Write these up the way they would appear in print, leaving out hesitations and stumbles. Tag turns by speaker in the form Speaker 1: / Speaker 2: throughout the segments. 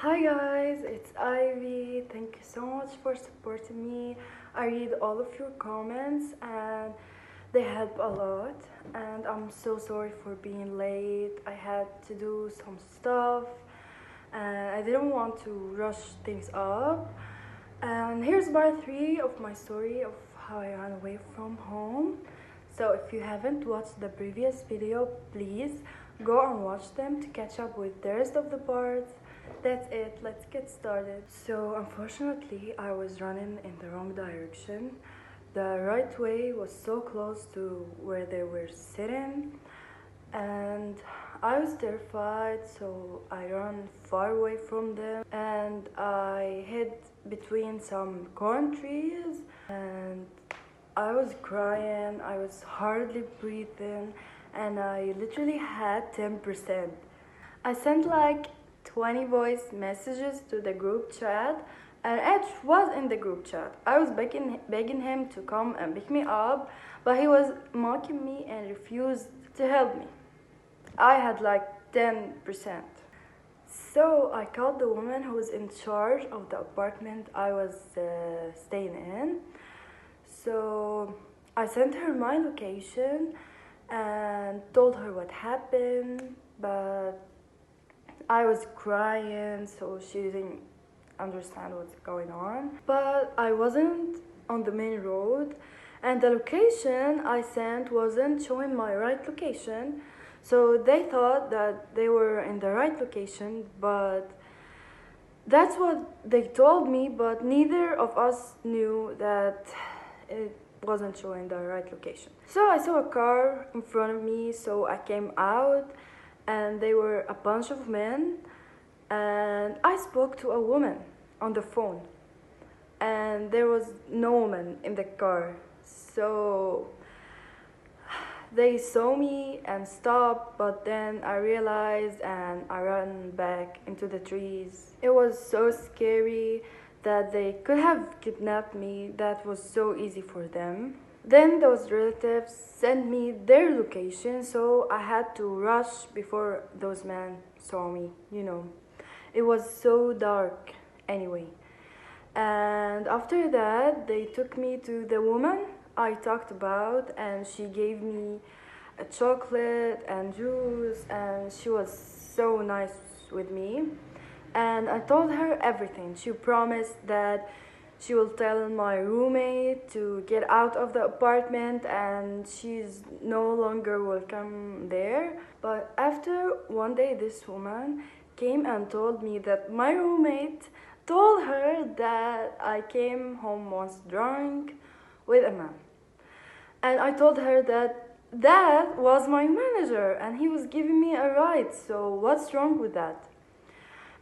Speaker 1: Hi guys, it's Ivy. Thank you so much for supporting me. I read all of your comments and they help a lot. And I'm so sorry for being late. I had to do some stuff and I didn't want to rush things up. And here's part 3 of my story of how I ran away from home. So if you haven't watched the previous video, please go and watch them to catch up with the rest of the parts. That's it, let's get started. So unfortunately I was running in the wrong direction. The right way was so close to where they were sitting and I was terrified, so I ran far away from them and I hid between some corn trees and I was crying, I was hardly breathing and I literally had 10%. I sent like 20 voice messages to the group chat and Edge was in the group chat. I was begging him to come and pick me up, but he was mocking me and refused to help me. I had like 10%. So I called the woman who was in charge of the apartment I was staying in. So I sent her my location and told her what happened, but I was crying, so she didn't understand what's going on. But I wasn't on the main road, and the location I sent wasn't showing my right location. So they thought that they were in the right location, but that's what they told me, but neither of us knew that it wasn't showing the right location. So I saw a car in front of me, so I came out and they were a bunch of men and I spoke to a woman on the phone and there was no woman in the car. So they saw me and stopped, but then I realized and I ran back into the trees. It was so scary that they could have kidnapped me. That was so easy for them. Then those relatives sent me their location, so I had to rush before those men saw me, It was so dark anyway. And after that, they took me to the woman I talked about and she gave me a chocolate and juice and she was so nice with me. And I told her everything. She promised that she will tell my roommate to get out of the apartment and she's no longer welcome there. But after one day, this woman came and told me that my roommate told her that I came home once drunk with a man. And I told her that that was my manager and he was giving me a ride, so what's wrong with that?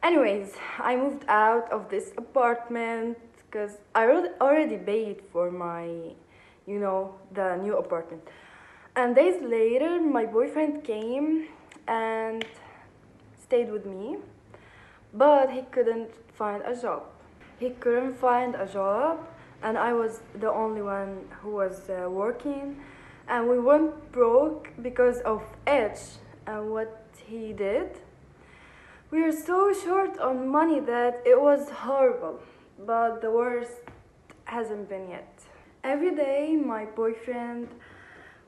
Speaker 1: Anyways, I moved out of this apartment because I already paid for my, the new apartment. And days later, my boyfriend came and stayed with me, but he couldn't find a job. He couldn't find a job, and I was the only one who was working. And we went broke because of Edge and what he did. We were so short on money that it was horrible, but the worst hasn't been yet. Every day my boyfriend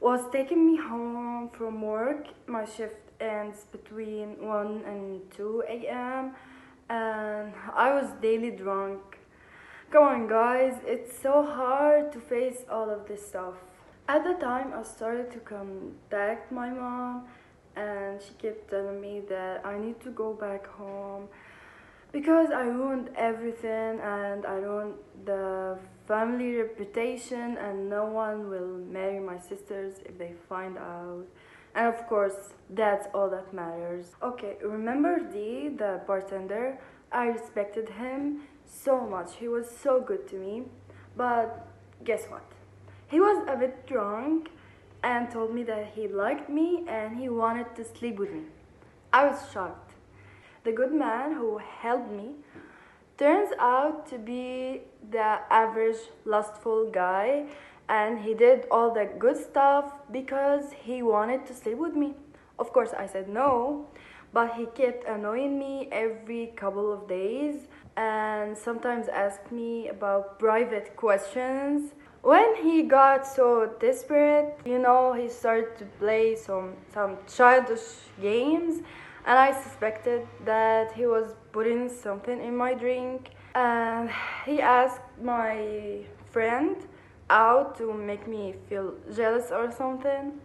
Speaker 1: was taking me home from work. My shift ends between 1 and 2 a.m. and I was daily drunk. Come on guys, it's so hard to face all of this stuff. At the time I started to contact my mom and she kept telling me that I need to go back home because I ruined everything and I ruined the family reputation and no one will marry my sisters if they find out. And of course, that's all that matters. Okay, remember the bartender? I respected him so much. He was so good to me. But guess what? He was a bit drunk and told me that he liked me and he wanted to sleep with me. I was shocked. The good man who helped me turns out to be the average lustful guy, and he did all the good stuff because he wanted to sleep with me. Of course I said no, but he kept annoying me every couple of days and sometimes asked me about private questions. When he got so desperate, he started to play some childish games, and I suspected that he was putting something in my drink. And he asked my friend out to make me feel jealous or something.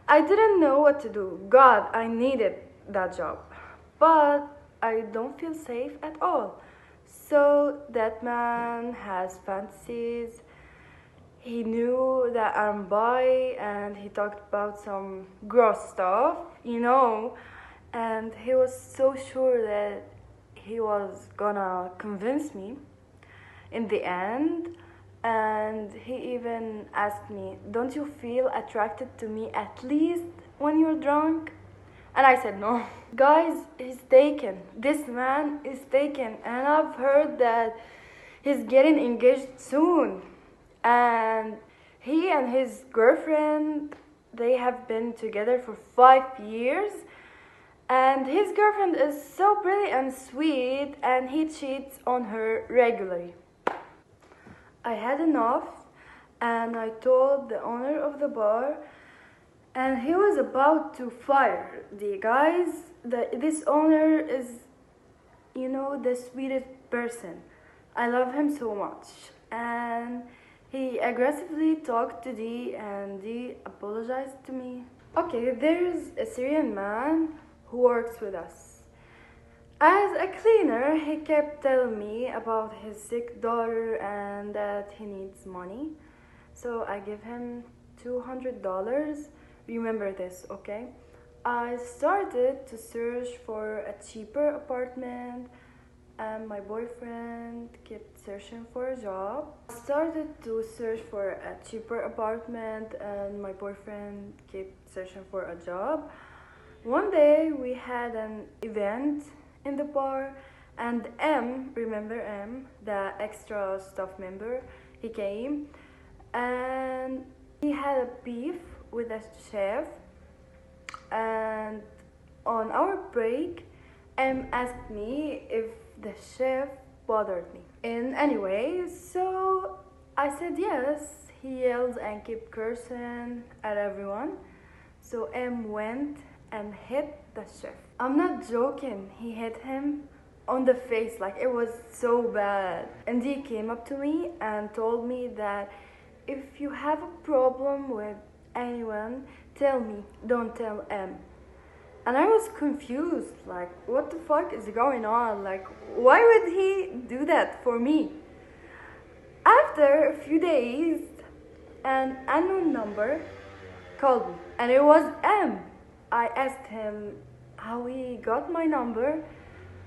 Speaker 1: I didn't know what to do. God, I needed that job. But I don't feel safe at all. So that man has fantasies. He knew that I'm bi and he talked about some gross stuff. And he was so sure that he was gonna convince me in the end. And he even asked me, "Don't you feel attracted to me at least when you're drunk?" And I said no. Guys, he's taken. This man is taken. And I've heard that he's getting engaged soon. And he and his girlfriend, they have been together for 5 years. And his girlfriend is so pretty and sweet, and he cheats on her regularly. I had enough, and I told the owner of the bar, and he was about to fire the guys. This owner is, the sweetest person. I love him so much. And he aggressively talked to Dee, and Dee apologized to me. Okay, there's a Syrian man who works with us. As a cleaner, he kept telling me about his sick daughter and that he needs money. So I give him $200. Remember this, okay? I started to search for a cheaper apartment, and my boyfriend kept searching for a job. I started to search for a cheaper apartment, and my boyfriend kept searching for a job. One day we had an event in the bar, and remember M, the extra staff member, he came, and he had a beef with a chef. And on our break, M asked me if the chef bothered me in any way, so I said yes. He yelled and kept cursing at everyone, so M went and hit the chef. I'm not joking, he hit him on the face, like it was so bad. And he came up to me and told me that if you have a problem with anyone, tell me, don't tell M. And I was confused, like, what the fuck is going on? Like, why would he do that for me? After a few days, an unknown number called me, and it was M. I asked him how he got my number,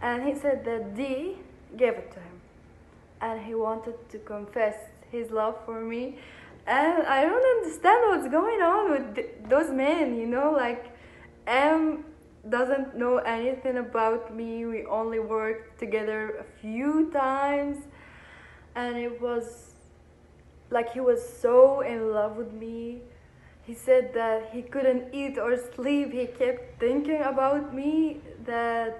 Speaker 1: and he said that D gave it to him, and he wanted to confess his love for me. And I don't understand what's going on with those men, like M doesn't know anything about me. We only worked together a few times, and it was like he was so in love with me. He said that he couldn't eat or sleep. He kept thinking about me, that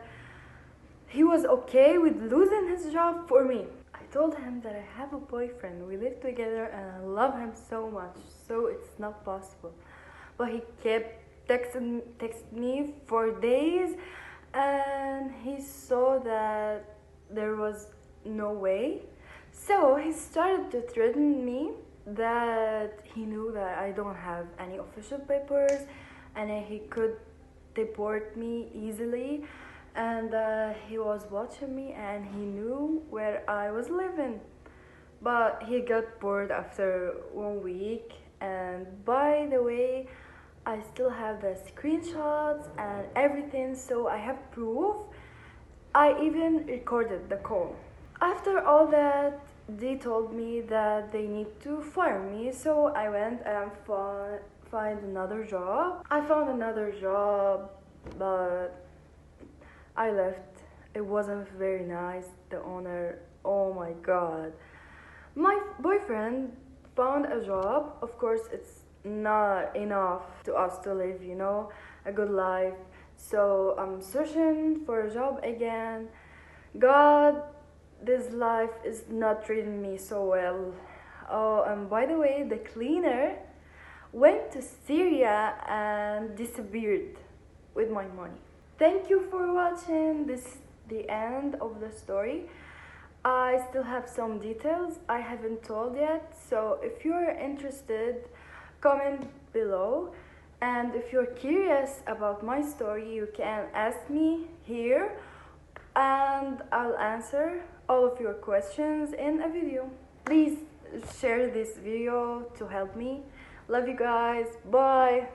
Speaker 1: he was okay with losing his job for me. I told him that I have a boyfriend. We live together and I love him so much, so it's not possible. But he kept texting me for days, and he saw that there was no way. So he started to threaten me that he knew that I don't have any official papers and he could deport me easily, and he was watching me and he knew where I was living. But he got bored after 1 week, and by the way, I still have the screenshots and everything, so I have proof. I even recorded the call. After all that, they told me that they need to fire me, so I went and find another job. I found another job, but I left. It wasn't very nice. The owner, oh my god. My boyfriend found a job. Of course, it's not enough to us to live, a good life. So I'm searching for a job again. God, this life is not treating me so well. Oh, and by the way, the cleaner went to Syria and disappeared with my money. Thank you for watching. This is the end of the story. I still have some details I haven't told yet, so if you're interested, comment below. And if you're curious about my story, you can ask me here and I'll answer all of your questions in a video. Please share this video to help me. Love you guys. Bye.